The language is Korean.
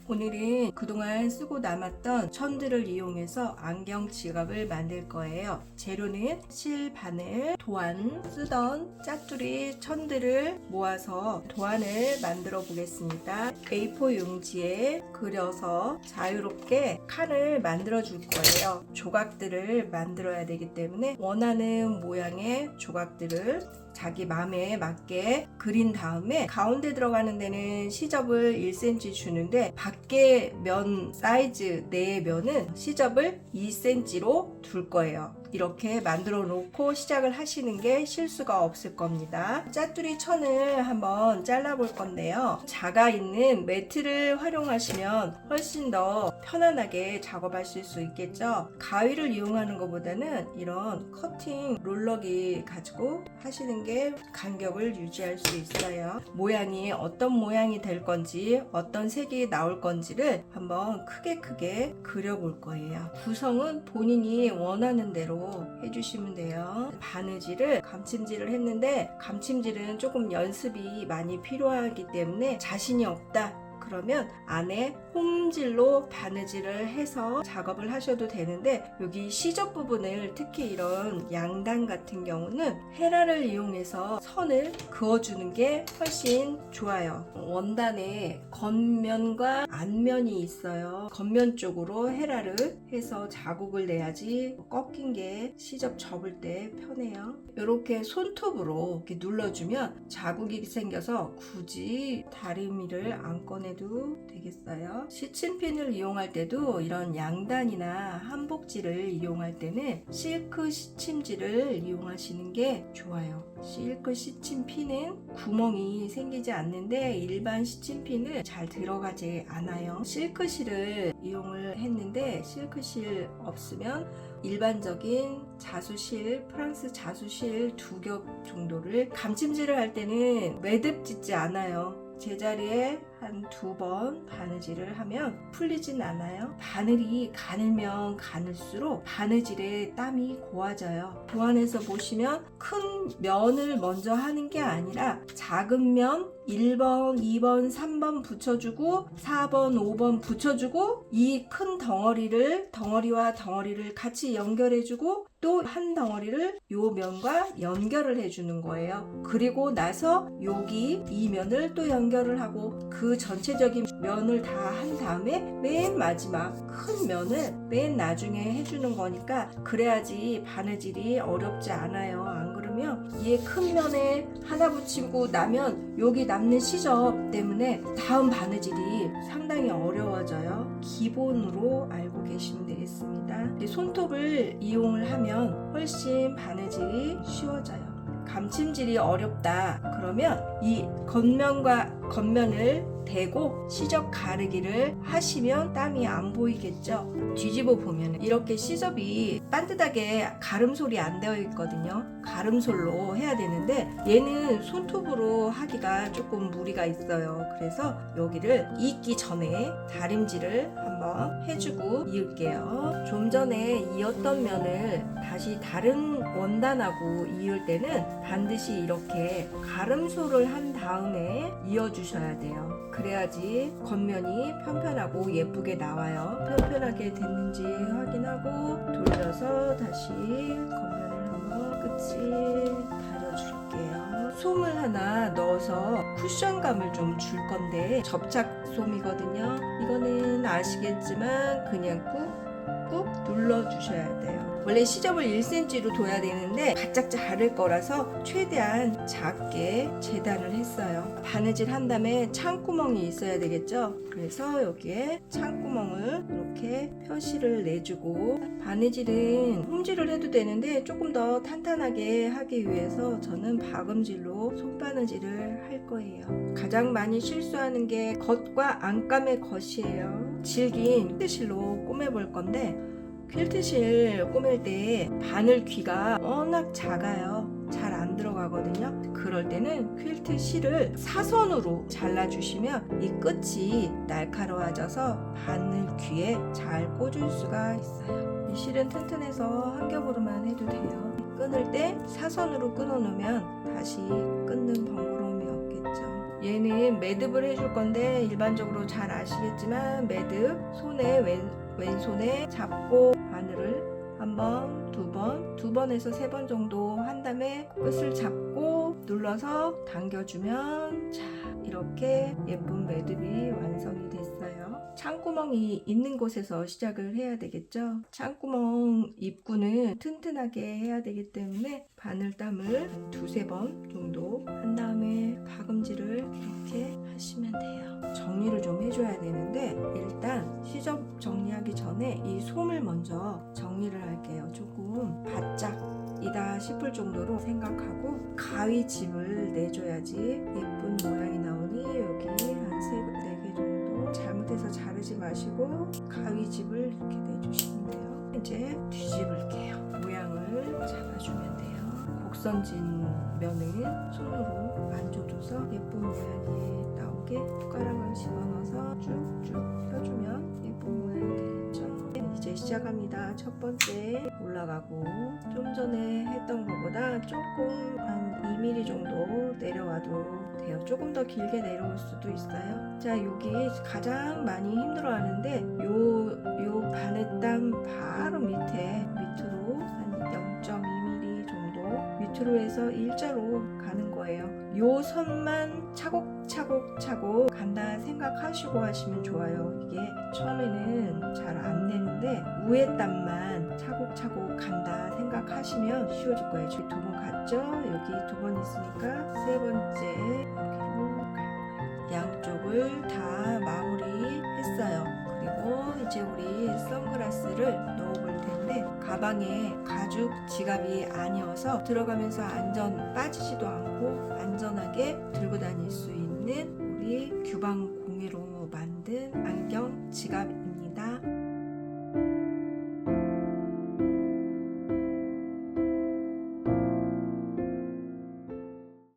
오늘은 그동안 쓰고 남았던 천들을 이용해서 안경 지갑을 만들 거예요. 재료는 실, 바늘, 도안, 쓰던 짜투리 천들을 모아서 도안을 만들어 보겠습니다. A4 용지에 그려서 자유롭게 칸을 만들어 줄 거예요. 조각들을 만들어야 되기 때문에 원하는 모양의 조각들을 자기 마음에 맞게 그린 다음에 가운데 들어가는 데는 시접을 1cm 주는데 밖에 면 사이즈 내 면은 시접을 2cm로 둘 거예요. 이렇게 만들어 놓고 시작을 하시는 게 실수가 없을 겁니다. 짜투리 천을 한번 잘라 볼 건데요. 자가 있는 매트를 활용하시면 훨씬 더 편안하게 작업하실 수 있겠죠. 가위를 이용하는 것보다는 이런 커팅 롤러기 가지고 하시는 게 간격을 유지할 수 있어요. 모양이 어떤 모양이 될 건지 어떤 색이 나올 건지를 한번 크게 그려볼 거예요. 구성은 본인이 원하는 대로 해주시면 돼요. 바느질을 감침질을 했는데 감침질은 조금 연습이 많이 필요하기 때문에 자신이 없다 그러면 안에 홈질로 바느질을 해서 작업을 하셔도 되는데 여기 시접 부분을 특히 이런 양단 같은 경우는 헤라를 이용해서 선을 그어주는 게 훨씬 좋아요. 원단에 겉면과 앞면이 있어요. 겉면 쪽으로 헤라를 해서 자국을 내야지 꺾인 게 시접 접을 때 편해요. 이렇게 손톱으로 이렇게 눌러주면 자국이 생겨서 굳이 다리미를 안 꺼내도 되겠어요. 시침핀을 이용할 때도 이런 양단이나 한복지를 이용할 때는 실크 시침지를 이용하시는 게 좋아요. 실크 시침핀은 구멍이 생기지 않는데 일반 시침핀은 잘 들어가지 않아요. 실크실을 이용을 했는데 실크실 없으면 일반적인 자수실, 프랑스 자수실 2겹 정도를 감침질을 할 때는 매듭 짓지 않아요. 제자리에 한 2번 바느질을 하면 풀리진 않아요. 바늘이 가늘면 가늘수록 바느질에 땀이 고와져요. 도안에서 보시면 큰 면을 먼저 하는 게 아니라 작은 면 1번, 2번, 3번 붙여주고 4번, 5번 붙여주고 이 큰 덩어리와 덩어리를 같이 연결해주고 또 한 덩어리를 요 면과 연결을 해주는 거예요. 그리고 나서 여기 이 면을 또 연결을 하고 그 전체적인 면을 다 한 다음에 맨 마지막 큰 면을 맨 나중에 해주는 거니까 그래야지 바느질이 어렵지 않아요. 안 그러면 이 큰 면에 하나 붙이고 나면 여기 남는 시접 때문에 다음 바느질이 상당히 어려워져요. 기본으로 알고 계시면 되겠습니다. 손톱을 이용을 하면 훨씬 바느질이 쉬워져요. 감침질이 어렵다 그러면 이 겉면과 겉면을 대고 시접 가르기를 하시면 땀이 안 보이겠죠. 뒤집어 보면 이렇게 시접이 반듯하게 가름솔이 안 되어 있거든요. 가름솔로 해야 되는데 얘는 손톱으로 하기가 조금 무리가 있어요. 그래서 여기를 익기 전에 다림질을 한번 해주고 이을게요. 좀 전에 이었던 면을 다시 다른 원단하고 이을 때는 반드시 이렇게 가름솔을 한 다음에 이어주셔야 돼요. 그래야지 겉면이 편편하고 예쁘게 나와요. 편편하게 됐는지 확인하고 돌려서 다시 겉면을 한번 끝이 다려줄게요. 솜을 하나 넣어서 쿠션감을 좀 줄 건데 접착 솜이거든요. 이거는 아시겠지만 그냥 꾹꾹 눌러주셔야 돼요. 원래 시접을 1cm로 둬야 되는데 바짝 자를 거라서 최대한 작게 재단을 했어요. 바느질 한 다음에 창구멍이 있어야 되겠죠. 그래서 여기에 창구멍을 이렇게 표시를 내주고 바느질은 홈질을 해도 되는데 조금 더 탄탄하게 하기 위해서 저는 박음질로 손바느질을 할 거예요. 가장 많이 실수하는 게 겉과 안감의 겉이에요. 질긴 퀴실로 꼬매볼 건데 퀼트실 꼬맬 때 바늘 귀가 워낙 작아요. 잘 안 들어가거든요. 그럴 때는 퀼트 실을 사선으로 잘라주시면 이 끝이 날카로워져서 바늘 귀에 잘 꽂을 수가 있어요. 이 실은 튼튼해서 한 겹으로만 해도 돼요. 끊을 때 사선으로 끊어 놓으면 다시 끊는 번거로움이 없겠죠. 얘는 이번에는 매듭을 해줄 건데 일반적으로 잘 아시겠지만 매듭 손에 왼손에 잡고 바늘을 한 번, 두 번에서 세 번 정도 한 다음에 끝을 잡고 눌러서 당겨주면 자, 이렇게 예쁜 매듭이 완성이 됐어요. 창구멍이 있는 곳에서 시작을 해야 되겠죠. 창구멍 입구는 튼튼하게 해야 되기 때문에 바늘땀을 두세 번 정도 한 다음에 파금질을 이렇게 하시면 돼요. 정리를 좀 해줘야 되는데 일단 시접 정리하기 전에 이 솜을 먼저 정리를 할게요. 조금 바짝이다 싶을 정도로 생각하고 가위집을 내줘야지 예쁜 모양이 나오니 여기 한 3-4개 정도 잘못해서 자르지 마시고 가위집을 이렇게 내주시면 돼요. 이제 뒤집을게요. 모양을 잡아주면 돼요. 곡선진 면은 손으로 만져줘서 예쁜 모양이 나오게 숟가락을 집어넣어서 쭉쭉 펴주면 예쁜 모양이 되겠죠. 이제 시작합니다. 첫 번째 올라가고 좀 전에 했던 것보다 조금 한 2mm 정도 내려와도 돼요. 조금 더 길게 내려올 수도 있어요. 자, 여기 가장 많이 힘들어하는데 요 바늘땀 바로 밑으로 한 0.2mm 정도 밑으로 해서 일자로 가는 거예요. 요 선만 차곡차곡 간다 생각하시고 하시면 좋아요. 이게 처음에는 잘 안 되는데 위에 땀만 차곡차곡 간다 생각하시면 쉬워질 거예요. 저기 2번 갔죠? 여기 2번 있으니까 세 번째 여기로 갈 거예요. 양쪽을 다 마무리했어요. 그리고 이제 우리 선글라스를 넣어볼 텐데 가방에 가죽 지갑이 아니어서 들어가면서 빠지지도 않고 안전하게 들고 다닐 수 있는 우리 규방 공예로 만든 안경 지갑